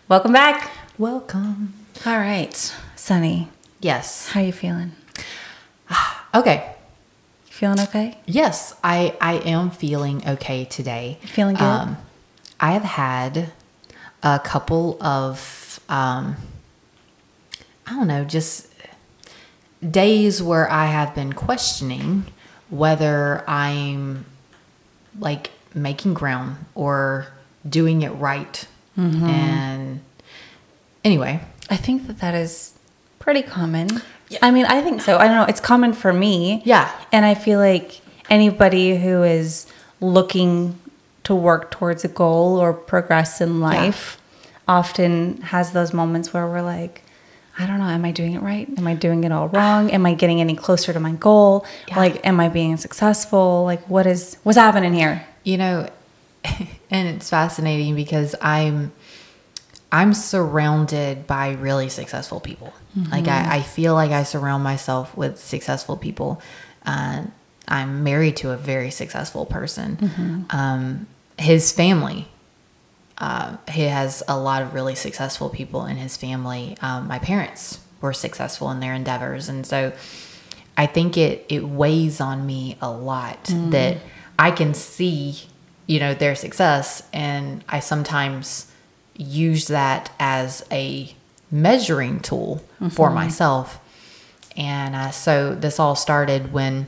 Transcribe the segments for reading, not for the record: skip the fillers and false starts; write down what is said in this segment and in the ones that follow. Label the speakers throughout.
Speaker 1: Welcome back.
Speaker 2: Welcome.
Speaker 1: All right, Sunny.
Speaker 2: Yes.
Speaker 1: How you feeling?
Speaker 2: Okay.
Speaker 1: You feeling okay?
Speaker 2: Yes, I am feeling okay today.
Speaker 1: You feeling good?
Speaker 2: I have had a couple of, I don't know, just days where I have been questioning whether I'm like making ground or doing it right. And anyway,
Speaker 1: I think that is pretty common. Yeah. I mean, I think so. I don't know. It's common for me.
Speaker 2: Yeah.
Speaker 1: And I feel like anybody who is looking to work towards a goal or progress in life often has those moments where we're like, I don't know, am I doing it right? Am I doing it all wrong? Am I getting any closer to my goal?
Speaker 2: Yeah.
Speaker 1: Like, am I being successful? Like, what's happening here?
Speaker 2: You know, and it's fascinating because I'm surrounded by really successful people. Like I feel like I surround myself with successful people. I'm married to a very successful person. His family, he has a lot of really successful people in his family. My parents were successful in their endeavors. And so I think it weighs on me a lot that I can see, their success. And I sometimes use that as a measuring tool for myself. And so this all started when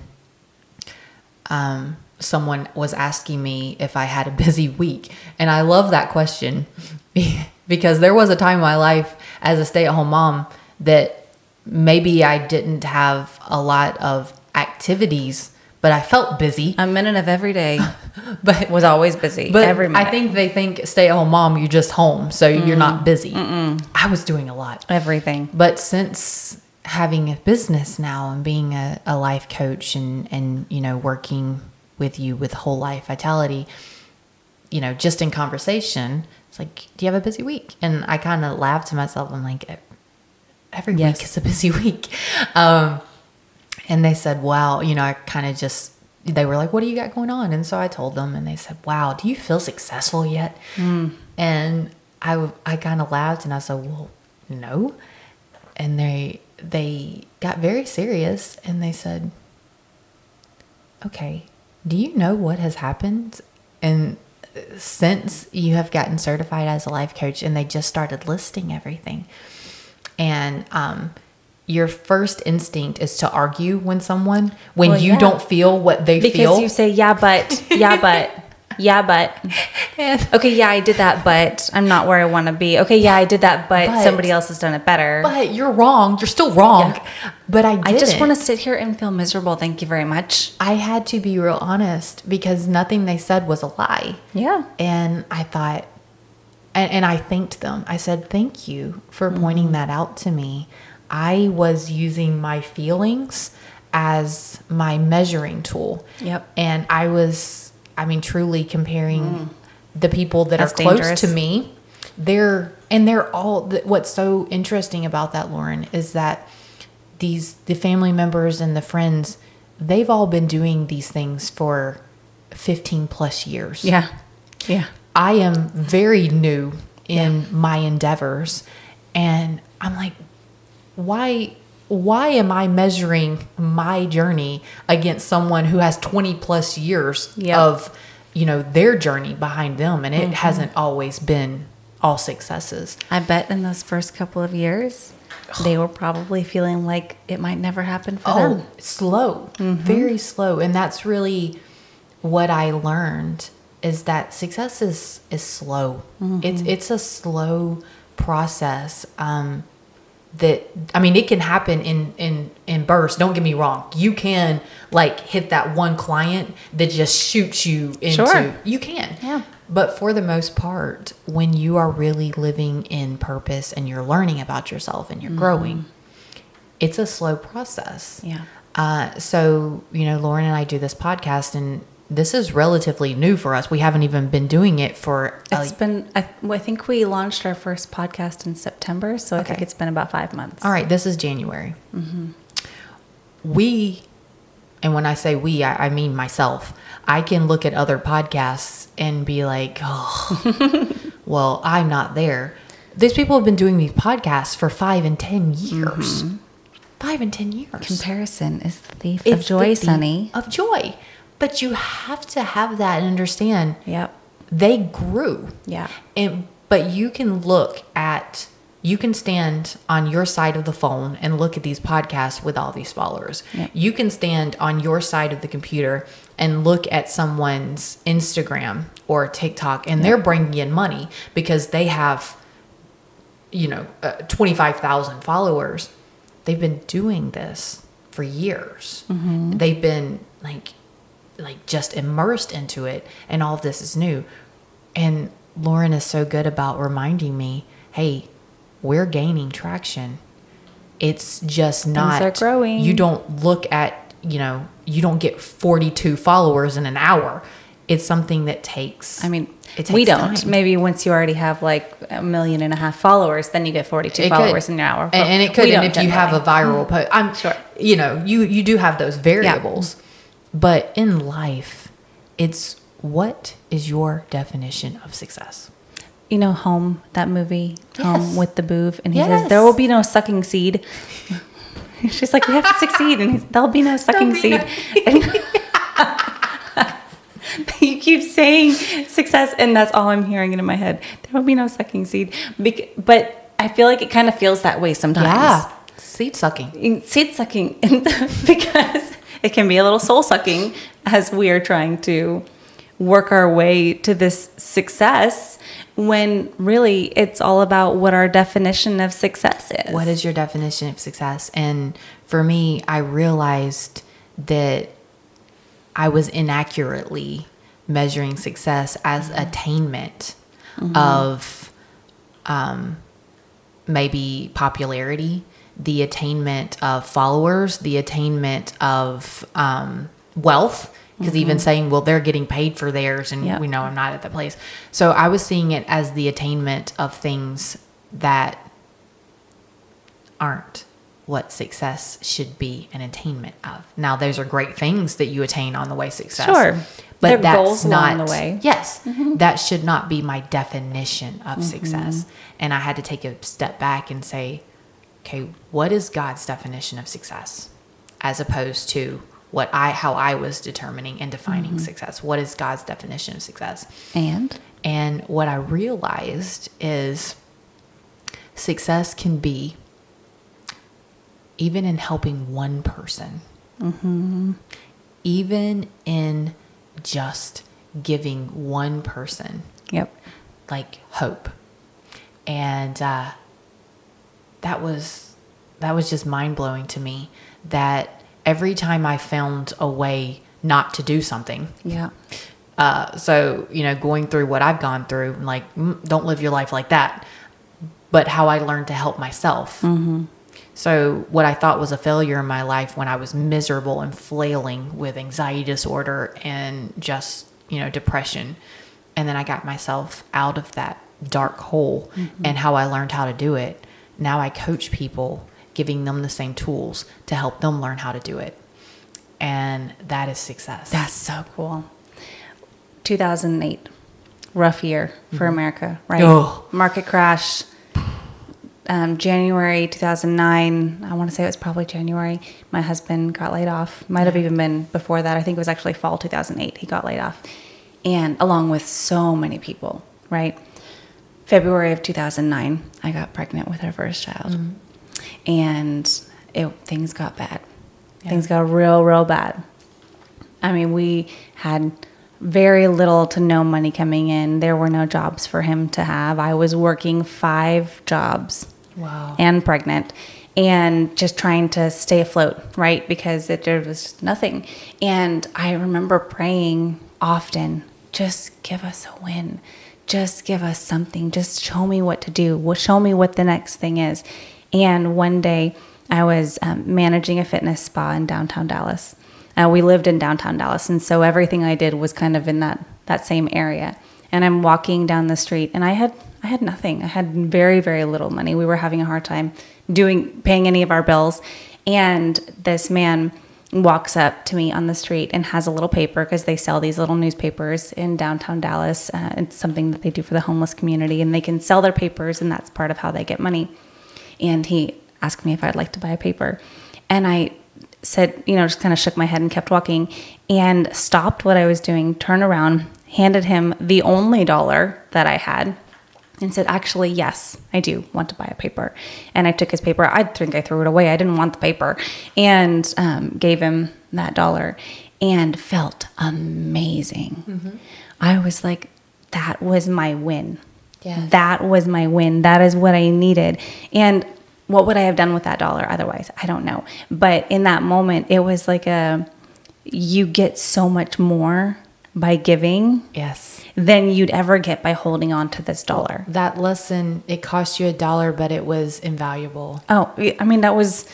Speaker 2: someone was asking me if I had a busy week. And I love that question because there was a time in my life as a stay-at-home mom that maybe I didn't have a lot of activities, but I felt busy.
Speaker 1: A minute of every day
Speaker 2: but
Speaker 1: was always busy.
Speaker 2: But
Speaker 1: every minute.
Speaker 2: I think they think stay-at-home mom, you're just home, so you're not busy. I was doing a lot.
Speaker 1: Everything.
Speaker 2: But since having a business now and being a life coach and working with you with whole life vitality, just in conversation, it's like, do you have a busy week? And I kind of laughed to myself. I'm like, every week is a busy week. And they said, wow, I kind of just, they were like, what do you got going on? And so I told them and they said, wow, do you feel successful yet? And I kind of laughed and I said, well, no. And they got very serious and they said, okay, do you know what has happened? And since you have gotten certified as a life coach, and they just started listing everything. And, your first instinct is to argue when you don't feel what they feel.
Speaker 1: Because you say, yeah, but, okay, yeah, I did that, but I'm not where I want to be. Okay, yeah, I did that, but somebody else has done it better.
Speaker 2: But you're wrong. You're still wrong. Yeah. But I
Speaker 1: just want to sit here and feel miserable. Thank you very much.
Speaker 2: I had to be real honest because nothing they said was a lie.
Speaker 1: Yeah.
Speaker 2: And I thought, and I thanked them. I said, thank you for pointing that out to me. I was using my feelings as my measuring tool.
Speaker 1: Yep.
Speaker 2: And I was, truly comparing the people that
Speaker 1: That's
Speaker 2: are close
Speaker 1: dangerous.
Speaker 2: to me. They're all, what's so interesting about that, Lauren, is that the family members and the friends, they've all been doing these things for 15 plus years.
Speaker 1: Yeah. Yeah.
Speaker 2: I am very new in my endeavors. And I'm like, why am I measuring my journey against someone who has 20 plus years of, their journey behind them? And it hasn't always been all successes.
Speaker 1: I bet in those first couple of years, they were probably feeling like it might never happen for them.
Speaker 2: Slow, very slow. And that's really what I learned is that success is slow. It's a slow process. It can happen in bursts. Don't get me wrong. You can hit that one client that just shoots you into, you can.
Speaker 1: Yeah.
Speaker 2: But for the most part, when you are really living in purpose and you're learning about yourself and you're growing, it's a slow process.
Speaker 1: Yeah.
Speaker 2: So, Lauren and I do this podcast and this is relatively new for us. We haven't even been doing it for...
Speaker 1: It's been... I think we launched our first podcast in September, so I think it's been about 5 months.
Speaker 2: All right, this is January. We, and when I say we, I mean myself, I can look at other podcasts and be like, oh, well, I'm not there. These people have been doing these podcasts for 5 and 10 years. 5 and 10 years.
Speaker 1: Comparison is the thief
Speaker 2: It's
Speaker 1: of joy,
Speaker 2: the thief
Speaker 1: Sonny.
Speaker 2: of joy. But you have to have that and understand.
Speaker 1: Yep.
Speaker 2: They grew.
Speaker 1: Yeah.
Speaker 2: But you can you can stand on your side of the phone and look at these podcasts with all these followers.
Speaker 1: Yep.
Speaker 2: You can stand on your side of the computer and look at someone's Instagram or TikTok, and they're bringing in money because they have, 25,000 followers. They've been doing this for years. They've been like just immersed into it, and all of this is new. And Lauren is so good about reminding me, hey, we're gaining traction. It's just not,
Speaker 1: Things are growing.
Speaker 2: You don't look at, you don't get 42 followers in an hour. It's something that takes,
Speaker 1: I mean,
Speaker 2: it takes
Speaker 1: we don't.
Speaker 2: time.
Speaker 1: Maybe once you already have like 1.5 million followers, then you get 42 followers in an hour. But
Speaker 2: And it could,
Speaker 1: we
Speaker 2: and
Speaker 1: don't
Speaker 2: if you have a
Speaker 1: generally.
Speaker 2: viral post, I'm
Speaker 1: Sure.
Speaker 2: You do have those variables. But in life, it's, what is your definition of success?
Speaker 1: Home, that movie, Home with the Boov, and he
Speaker 2: Yes.
Speaker 1: says, there will be no sucking seed. She's like, we have to succeed, and there'll be no sucking seed. You keep saying success, and that's all I'm hearing in my head. There will be no sucking seed. But I feel like it kind of feels that way sometimes.
Speaker 2: Yeah. Seed sucking.
Speaker 1: Seed sucking, because it can be a little soul sucking as we are trying to work our way to this success, when really it's all about what our definition of success is.
Speaker 2: What is your definition of success? And for me, I realized that I was inaccurately measuring success as attainment of maybe popularity, the attainment of followers, the attainment of wealth. Because even saying, well, they're getting paid for theirs, and we know I'm not at that place. So I was seeing it as the attainment of things that aren't what success should be an attainment of. Now, those are great things that you attain on the way to success.
Speaker 1: Sure.
Speaker 2: But
Speaker 1: They're
Speaker 2: that's
Speaker 1: goals
Speaker 2: not,
Speaker 1: along the way.
Speaker 2: Yes. That should not be my definition of success. And I had to take a step back and say, okay, what is God's definition of success? As opposed to how I was determining and defining success. What is God's definition of success? And what I realized is success can be even in helping one person, even in just giving one person, like hope. And that was just mind blowing to me, that every time I found a way not to do something. So, going through what I've gone through, like, don't live your life like that. But how I learned to help myself. So what I thought was a failure in my life, when I was miserable and flailing with anxiety disorder and just, depression. And then I got myself out of that dark hole, and how I learned how to do it. Now I coach people, giving them the same tools to help them learn how to do it. And that is success.
Speaker 1: That's so cool. 2008, rough year for America, right?
Speaker 2: Oh.
Speaker 1: Market crash. January 2009, I want to say it was probably January, my husband got laid off. Might have even been before that. I think it was actually fall 2008 he got laid off. And along with so many people, right? February of 2009, I got pregnant with our first child. And things got bad. Things got real bad. I mean, we had very little to no money coming in. There were no jobs for him to have. I was working 5 jobs.
Speaker 2: Wow.
Speaker 1: And pregnant, and just trying to stay afloat, right? Because there was just nothing. And I remember praying often, just give us a win. Just give us something. Just show me what to do. Show me what the next thing is. And one day I was managing a fitness spa in downtown Dallas. We lived in downtown Dallas, and so everything I did was kind of in that same area. And I'm walking down the street, and I had nothing. I had very, very little money. We were having a hard time paying any of our bills. And this man walks up to me on the street and has a little paper, because they sell these little newspapers in downtown Dallas. It's something that they do for the homeless community, and they can sell their papers, and that's part of how they get money. And he asked me if I'd like to buy a paper. And I said, just kind of shook my head and kept walking, and stopped what I was doing, turned around, handed him the only dollar that I had, and said, actually, yes, I do want to buy a paper. And I took his paper. I think I threw it away. I didn't want the paper. And gave him that dollar, and felt amazing. Mm-hmm. I was like, that was my win. Yes. That was my win. That is what I needed. And what would I have done with that dollar otherwise? I don't know. But in that moment, it was like you get so much more by giving.
Speaker 2: Yes.
Speaker 1: Than you'd ever get by holding on to this dollar.
Speaker 2: Well, that lesson, it cost you $1, but it was invaluable.
Speaker 1: Oh, I mean, that was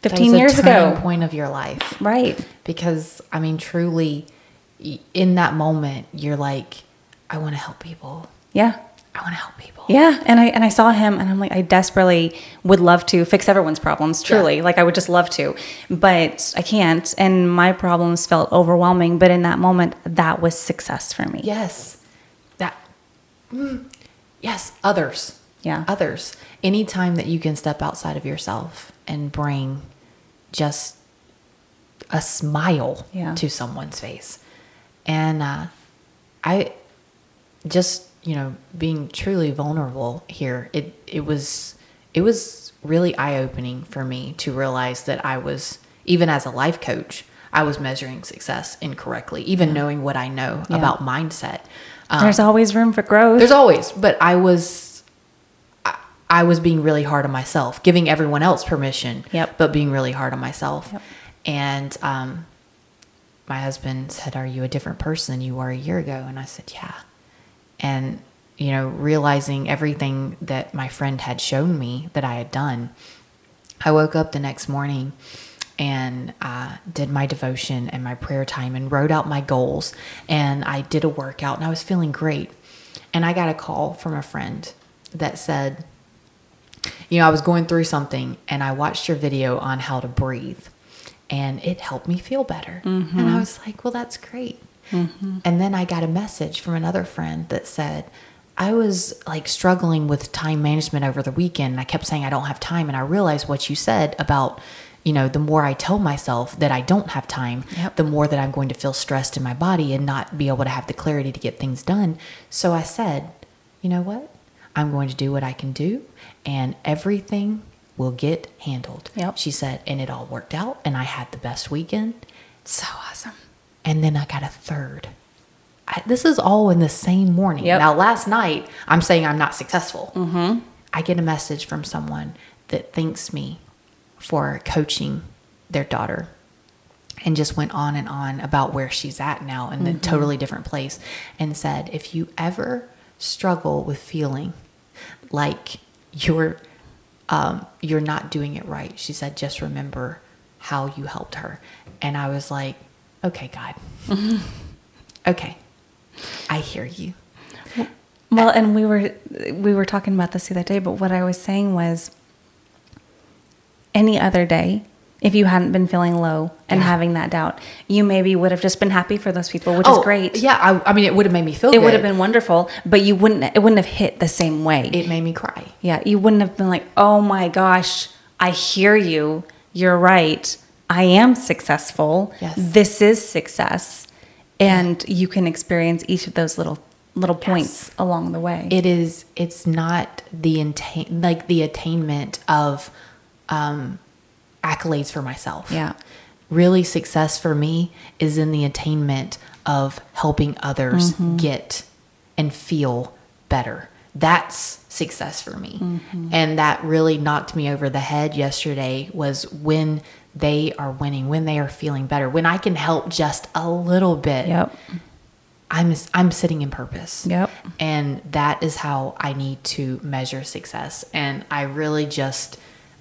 Speaker 1: 15 years ago.
Speaker 2: That was a turning point of your life.
Speaker 1: Right.
Speaker 2: Because, I mean, truly, in that moment, you're like, I want to help people.
Speaker 1: Yeah.
Speaker 2: I want to help people.
Speaker 1: Yeah. And I saw him, and I'm like, I desperately would love to fix everyone's problems, truly. Yeah. Like, I would just love to, but I can't. And my problems felt overwhelming. But in that moment, that was success for me.
Speaker 2: Yes. Yes. Others.
Speaker 1: Yeah.
Speaker 2: Others. Anytime that you can step outside of yourself and bring just a smile to someone's face. And I just, being truly vulnerable here, it was really eye-opening for me to realize that I was, even as a life coach, I was measuring success incorrectly, even knowing what I know about mindset.
Speaker 1: There's always room for growth.
Speaker 2: There's always, but I was being really hard on myself, giving everyone else permission, but being really hard on myself. Yep. And my husband said, "Are you a different person than you were a year ago?" And I said, "Yeah." And, realizing everything that my friend had shown me that I had done, I woke up the next morning and did my devotion and my prayer time and wrote out my goals. And I did a workout, and I was feeling great. And I got a call from a friend that said, I was going through something, and I watched your video on how to breathe, and it helped me feel better. Mm-hmm. And I was like, well, that's great. Mm-hmm. And then I got a message from another friend that said, I was like struggling with time management over the weekend. And I kept saying I don't have time. And I realized what you said about, the more I tell myself that I don't have time, the more that I'm going to feel stressed in my body and not be able to have the clarity to get things done. So I said, you know what? I'm going to do what I can do, and everything will get handled. Yep. She said, and it all worked out, and I had the best weekend.
Speaker 1: So awesome.
Speaker 2: And then I got a third. This is all in the same morning. Yep. Now, last night, I'm saying I'm not successful. Mm-hmm. I get a message from someone that thanks me for coaching their daughter, and just went on and on about where she's at now in a totally different place, and said, if you ever struggle with feeling like you're not doing it right, she said, just remember how you helped her. And I was like, okay, God. Mm-hmm. Okay. I hear you.
Speaker 1: Well, and we were talking about this the other day, but what I was saying was, any other day, if you hadn't been feeling low and having that doubt, you maybe would have just been happy for those people, which is great.
Speaker 2: Yeah, I mean, it would have made me feel good.
Speaker 1: It would have been wonderful, but it wouldn't have hit the same way.
Speaker 2: It made me cry.
Speaker 1: Yeah, you wouldn't have been like, oh my gosh, I hear you. You're right. I am successful. Yes. This is success. And you can experience each of those little points along the way.
Speaker 2: It's not the attainment of accolades for myself. Yeah. Really, success for me is in the attainment of helping others get and feel better. That's success for me. Mm-hmm. And that really knocked me over the head yesterday, was when they are winning, when they are feeling better, when I can help just a little bit. Yep. I'm sitting in purpose. Yep. And that is how I need to measure success. And I really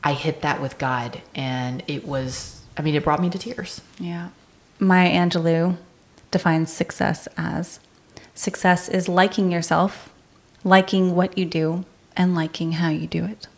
Speaker 2: I hit that with God, and it brought me to tears.
Speaker 1: Yeah. Maya Angelou defines success as, success is liking yourself, liking what you do, and liking how you do it.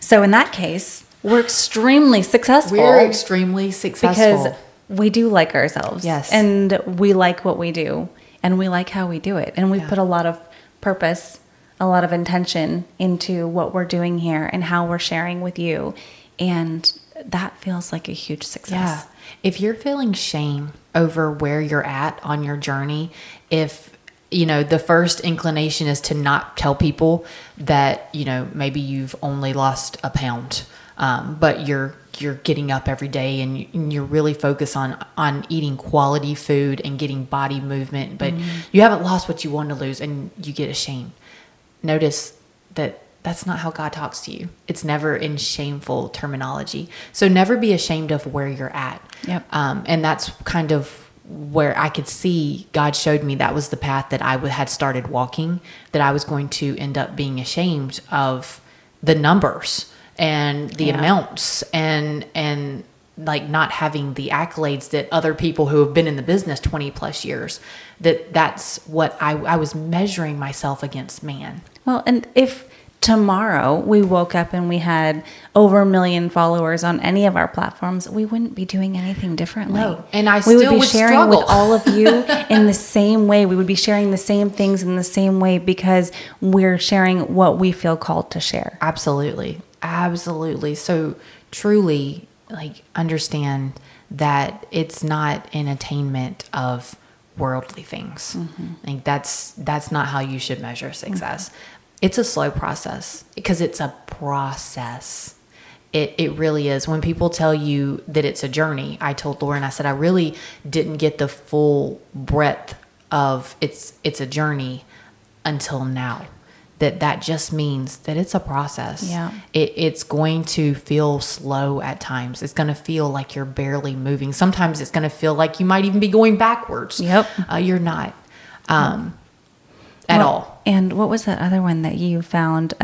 Speaker 1: So in that case, we're extremely successful.
Speaker 2: We're extremely successful.
Speaker 1: Because we do like ourselves.
Speaker 2: Yes.
Speaker 1: And we like what we do. And we like how we do it. And we put a lot of purpose, a lot of intention into what we're doing here and how we're sharing with you. And that feels like a huge success.
Speaker 2: Yeah. If you're feeling shame over where you're at on your journey, if the first inclination is to not tell people that, maybe you've only lost a pound, but you're getting up every day and you're really focused on eating quality food and getting body movement, but you haven't lost what you want to lose and you get ashamed. Notice that that's not how God talks to you. It's never in shameful terminology. So never be ashamed of where you're at.
Speaker 1: Yep.
Speaker 2: And that's kind of where I could see God showed me that was the path that I had started walking, that I was going to end up being ashamed of the numbers and the amounts and like not having the accolades that other people who have been in the business 20 plus years, that's what I was measuring myself against, man.
Speaker 1: Well, and if tomorrow we woke up and we had over 1 million followers on any of our platforms, we wouldn't be doing anything differently.
Speaker 2: No. And
Speaker 1: we would be sharing
Speaker 2: struggle
Speaker 1: with all of you in the same way. We would be sharing the same things in the same way because we're sharing what we feel called to share.
Speaker 2: Absolutely. Absolutely. So truly, like, understand that it's not an attainment of worldly things. Like that's not how you should measure success. It's a slow process because it's a process. It really is. When people tell you that it's a journey, I told Lauren, I said, I really didn't get the full breadth of it's a journey until now. That just means that it's a process.
Speaker 1: Yeah.
Speaker 2: It's going to feel slow at times. It's going to feel like you're barely moving. Sometimes it's going to feel like you might even be going backwards.
Speaker 1: Yep.
Speaker 2: You're not at all.
Speaker 1: And what was that other one that you found?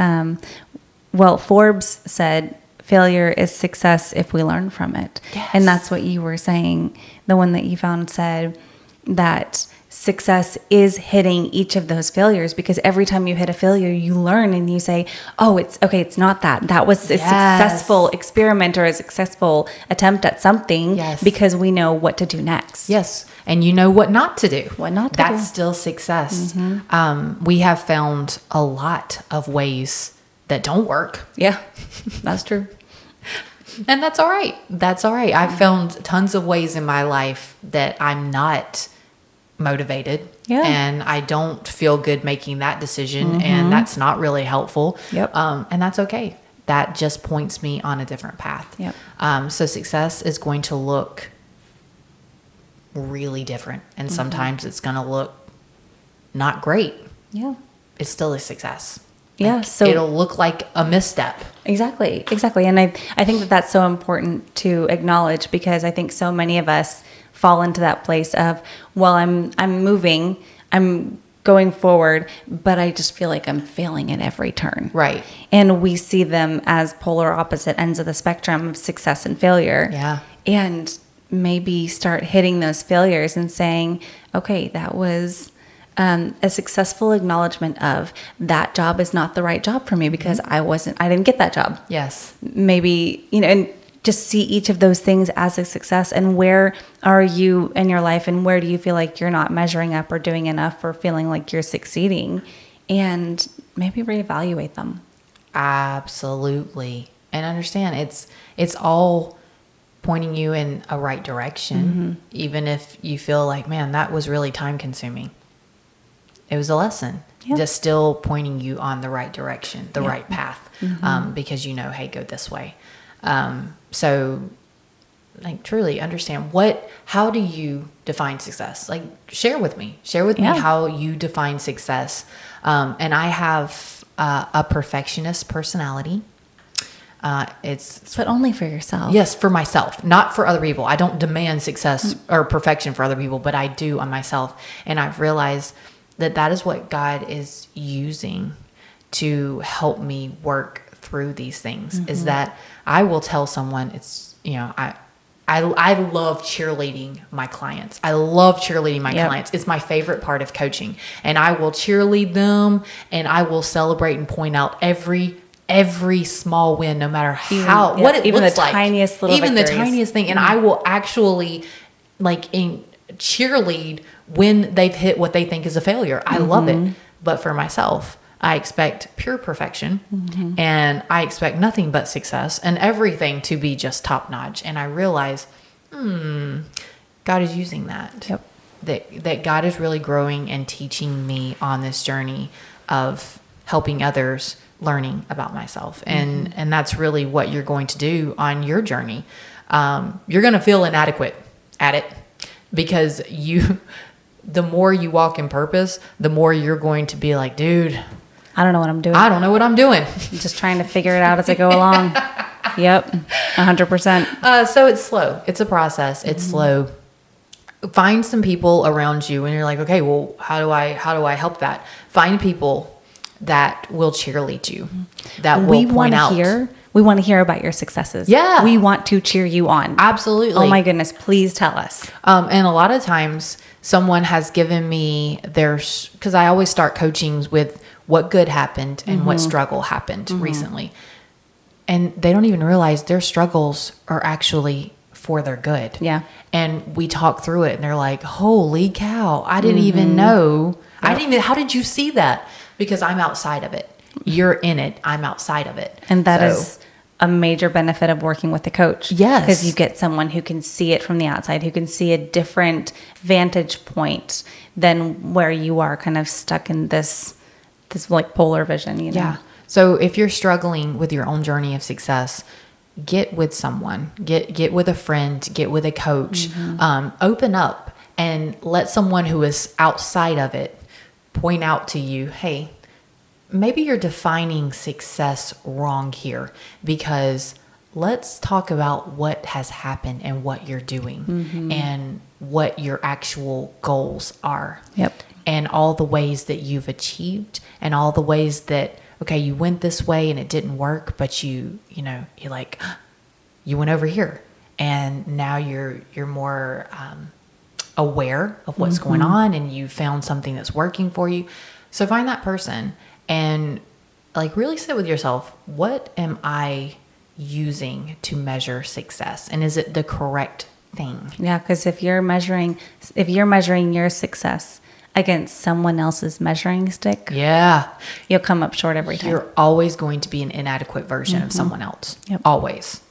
Speaker 1: Forbes said failure is success if we learn from it.
Speaker 2: Yes.
Speaker 1: And that's what you were saying. The one that you found said that success is hitting each of those failures, because every time you hit a failure, you learn and you say, oh, it's okay. It's not that. That was a successful experiment or a successful attempt at something because we know what to do next.
Speaker 2: Yes. And you know what not to do.
Speaker 1: What not to do.
Speaker 2: That's still success. We have found a lot of ways that don't work.
Speaker 1: Yeah, that's true.
Speaker 2: And that's all right. That's all right. I've found tons of ways in my life that I'm not motivated and I don't feel good making that decision, and that's not really helpful. And that's okay. That just points me on a different path. So success is going to look really different, and sometimes it's going to look not great. It's still a success. So it'll look like a misstep. Exactly.
Speaker 1: And I think that that's so important to acknowledge, because I think so many of us fall into that place of, well, I'm moving, I'm going forward, but I just feel like I'm failing at every turn.
Speaker 2: Right.
Speaker 1: And we see them as polar opposite ends of the spectrum of success and failure. And maybe start hitting those failures and saying, okay, that was a successful acknowledgement of that job is not the right job for me because I didn't get that job. Maybe, and just see each of those things as a success, and where are you in your life, and where do you feel like you're not measuring up or doing enough or feeling like you're succeeding, and maybe reevaluate them.
Speaker 2: Absolutely. And understand it's all pointing you in a right direction, even if you feel like, man, that was really time consuming. It was a lesson, just still pointing you on the right direction, the right path, because hey, go this way. So like truly understand how do you define success? Like share with me how you define success. And I have a perfectionist personality.
Speaker 1: But only for yourself.
Speaker 2: Yes, for myself, not for other people. I don't demand success or perfection for other people, but I do on myself. And I've realized that is what God is using to help me work through these things, is that I will tell someone I love cheerleading my clients. I love cheerleading my clients. It's my favorite part of coaching, and I will cheerlead them, and I will celebrate and point out every every small win, no matter
Speaker 1: Even
Speaker 2: what it
Speaker 1: even
Speaker 2: looks
Speaker 1: the
Speaker 2: like.
Speaker 1: tiniest little
Speaker 2: Even the
Speaker 1: victories.
Speaker 2: tiniest thing. And I will actually cheerlead when they've hit what they think is a failure. I love it. But for myself, I expect pure perfection, and I expect nothing but success and everything to be just top notch. And I realize, God is using that.
Speaker 1: Yep.
Speaker 2: That God is really growing and teaching me on this journey of helping others, learning about myself. And that's really what you're going to do on your journey. You're going to feel inadequate at it, because the more you walk in purpose, the more you're going to be like, dude,
Speaker 1: I don't know what I'm doing.
Speaker 2: I don't know what I'm doing.
Speaker 1: I'm just trying to figure it out as I go along. Yep. 100%.
Speaker 2: So it's slow. It's a process. It's slow. Find some people around you, and you're like, okay, well, how do I help that? Find people that will cheerlead you, that will point out.
Speaker 1: We want to hear about your successes.
Speaker 2: Yeah.
Speaker 1: We want to cheer you on.
Speaker 2: Absolutely.
Speaker 1: Oh my goodness. Please tell us.
Speaker 2: And a lot of times someone has given me because I always start coachings with what good happened and what struggle happened recently. And they don't even realize their struggles are actually for their good.
Speaker 1: Yeah.
Speaker 2: And we talk through it, and they're like, holy cow, I didn't even know. Yep. How did you see that? Because I'm outside of it. You're in it. I'm outside of it.
Speaker 1: And that is a major benefit of working with a coach.
Speaker 2: Yes.
Speaker 1: Because you get someone who can see it from the outside, who can see a different vantage point than where you are kind of stuck in this like polar vision, you know?
Speaker 2: Yeah. So if you're struggling with your own journey of success, get with someone, get with a friend, get with a coach, open up and let someone who is outside of it point out to you, hey, maybe you're defining success wrong here, because let's talk about what has happened and what you're doing and what your actual goals are.
Speaker 1: Yep.
Speaker 2: And all the ways that you've achieved, and all the ways that, okay, you went this way and it didn't work, but you went over here, and now you're more aware of what's going on, and you found something that's working for you. So find that person and really sit with yourself. What am I using to measure success? And is it the correct thing?
Speaker 1: Yeah. Because if you're measuring your success against someone else's measuring stick, you'll come up short every time.
Speaker 2: You're always going to be an inadequate version of someone else.
Speaker 1: Yep.
Speaker 2: Always.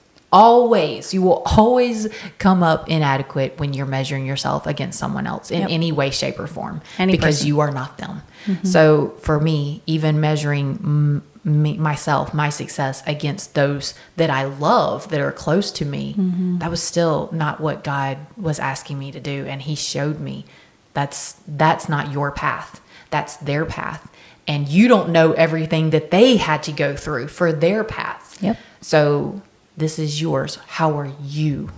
Speaker 2: You will always come up inadequate when you're measuring yourself against someone else in any way, shape, or form, because you are not them. So for me, even measuring myself, my success against those that I love, that are close to me, that was still not what God was asking me to do. And he showed me that's not your path. That's their path. And you don't know everything that they had to go through for their path.
Speaker 1: Yep.
Speaker 2: So this is yours. How are you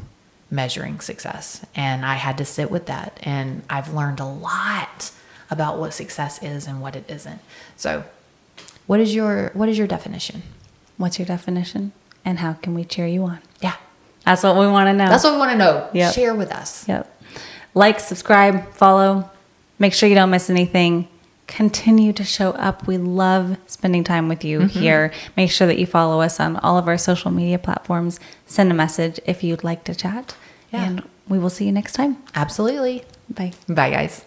Speaker 2: measuring success? And I had to sit with that. And I've learned a lot about what success is and what it isn't. So what is your definition?
Speaker 1: What's your definition? And how can we cheer you on?
Speaker 2: Yeah.
Speaker 1: That's what we want to know.
Speaker 2: That's what we want to know.
Speaker 1: Yep.
Speaker 2: Share with us.
Speaker 1: Yep. Like, subscribe, follow. Make sure you don't miss anything. Continue to show up. We love spending time with you here. Make sure that you follow us on all of our social media platforms. Send a message if you'd like to chat.
Speaker 2: Yeah.
Speaker 1: And we will see you next time.
Speaker 2: Absolutely.
Speaker 1: Bye.
Speaker 2: Bye, guys.